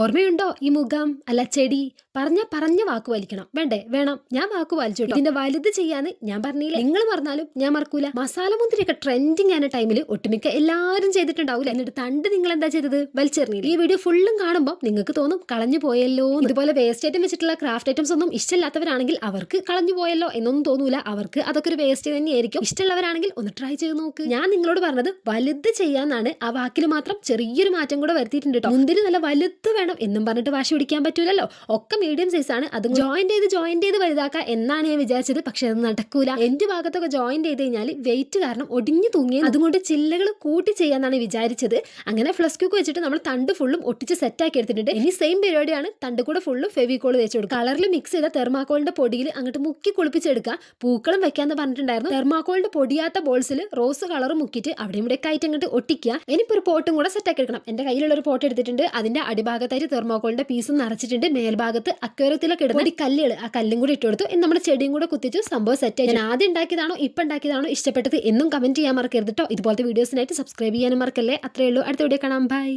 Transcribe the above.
ഓർമ്മയുണ്ടോ ഈ മുഖം അല്ല ചെടി പറഞ്ഞ വാക്ക് വലിക്കണം വേണ്ടേ വേണം ഞാൻ വാക്ക് വലിച്ചു ഇതിന്റെ വലുത് ചെയ്യാന്ന് ഞാൻ പറഞ്ഞില്ല. നിങ്ങൾ പറഞ്ഞാലും ഞാൻ മറക്കൂല. മസാല മുന്തിരിയൊക്കെ ട്രെൻഡിങ് ആയ ടൈമിൽ ഒട്ടുമിക്ക എല്ലാവരും ചെയ്തിട്ടുണ്ടാവില്ല. എന്നിട്ട് തണ്ട് നിങ്ങൾ എന്താ ചെയ്തത്? വലിച്ചെറിഞ്ഞില്ല. ഈ വീഡിയോ ഫുള്ളും കാണുമ്പോൾ നിങ്ങൾക്ക് തോന്നും കളഞ്ഞു പോയല്ലോ. ഇതുപോലെ വേസ്റ്റ് ഐറ്റം വെച്ചിട്ടുള്ള ക്രാഫ്റ്റ് ഐറ്റംസ് ഒന്നും ഇഷ്ടമില്ലാത്തവരാണെങ്കിൽ അവർക്ക് കളഞ്ഞു പോയല്ലോ എന്നൊന്നും തോന്നൂല. അവർക്ക് അതൊക്കെ ഒരു വേസ്റ്റ് തന്നെയായിരിക്കും. ഇഷ്ടമുള്ളവരാണെങ്കിൽ ഒന്ന് ട്രൈ ചെയ്ത് നോക്ക്. ഞാൻ നിങ്ങളോട് പറഞ്ഞത് വലുത് ചെയ്യാന്നാണ്. ആ വാക്കിൽ മാത്രം ചെറിയൊരു മാറ്റം കൂടെ വരുത്തിയിട്ടുണ്ട് കേട്ടോ. മുന്തിരി നല്ല വലുത് വേണം എന്നും പറഞ്ഞിട്ട് വാശി പിടിക്കാൻ പറ്റൂലല്ലോ. ഒക്കെ മീഡിയം സൈസ് ആണ്. അത് ജോയിന്റ് ചെയ്ത് വലുതാക്കാം എന്നാണ് ഞാൻ വിചാരിച്ചത്. പക്ഷെ അത് നടക്കൂല. എന്റെ ഭാഗത്തൊക്കെ ജോയിന്റ് ചെയ്ത് കഴിഞ്ഞാൽ വെയിറ്റ് കാരണം ഒടിഞ്ഞു തൂങ്ങി. അതുകൊണ്ട് ചില്ലകൾ കൂട്ടി ചെയ്യാന്നാണ് വിചാരിച്ചത്. അങ്ങനെ ഫ്ലസ് ക്യൂക്ക് വെച്ചിട്ട് നമ്മൾ തണ്ട് ഫുള്ളും ഒട്ടിച്ച് സെറ്റ് ആക്കി എടുത്തിട്ടുണ്ട്. ഇനി സെയിം പരിപാടിയാണ്. തണ്ട് കൂടെ ഫുള്ളും ഫെവിക്കോൾ തേച്ച് കൊടുക്കുക. കളറിൽ മിക്സ് ചെയ്ത തെർമാക്കോളിന്റെ പൊടിയിൽ അങ്ങോട്ട് മുക്കി കുളിപ്പിച്ചെടുക്കുക. പൂക്കളും വെക്കാന്ന് പറഞ്ഞിട്ടുണ്ടായിരുന്നു. തെർമാക്കോളിന്റെ പൊടിയാത്ത ബോൾസിൽ റോസ് കളർ മുക്കിയിട്ട് അവിടെ ഇവിടെ ആയിട്ട് അങ്ങോട്ട് ഒട്ടിക്കുക. ഇനിയിപ്പോൾ ഒരു പോട്ടും കൂടെ സെറ്റ് ആക്കി എടുക്കണം. എന്റെ കയ്യിലുള്ള ഒരു പോട്ട് എടുത്തിട്ടുണ്ട്. അതിന്റെ അടിഭാഗത്തായിട്ട് തെർമാക്കോളിന്റെ പീസും നിറച്ചിട്ടുണ്ട്. മേൽഭാഗത്ത് അക്വേറിയത്തിലൊക്കെ ഇടുന്ന കല്ലുകൾ, ആ കല്ലും കൂടി ഇട്ട് കൊടുത്തു. നമ്മുടെ ചെടിയും കൂടെ കുത്തിച്ചു. സംഭവം സെറ്റ് ആയി. ഞാൻ ആദ്യം ഉണ്ടാക്കിയതാണോ ഇപ്പം ഉണ്ടാക്കിയതാണോ ഇഷ്ടപ്പെട്ടത് എന്നും കമന്റ് ചെയ്യാൻ മറക്കരുത് കേട്ടോ. ഇതുപോലത്തെ വീഡിയോസിനായിട്ട് സബ്സ്ക്രൈബ് ചെയ്യാനും മറക്കല്ലേ. അത്രയേ ഉള്ളൂ. അടുത്ത വീഡിയോ കാണാം. ബൈ.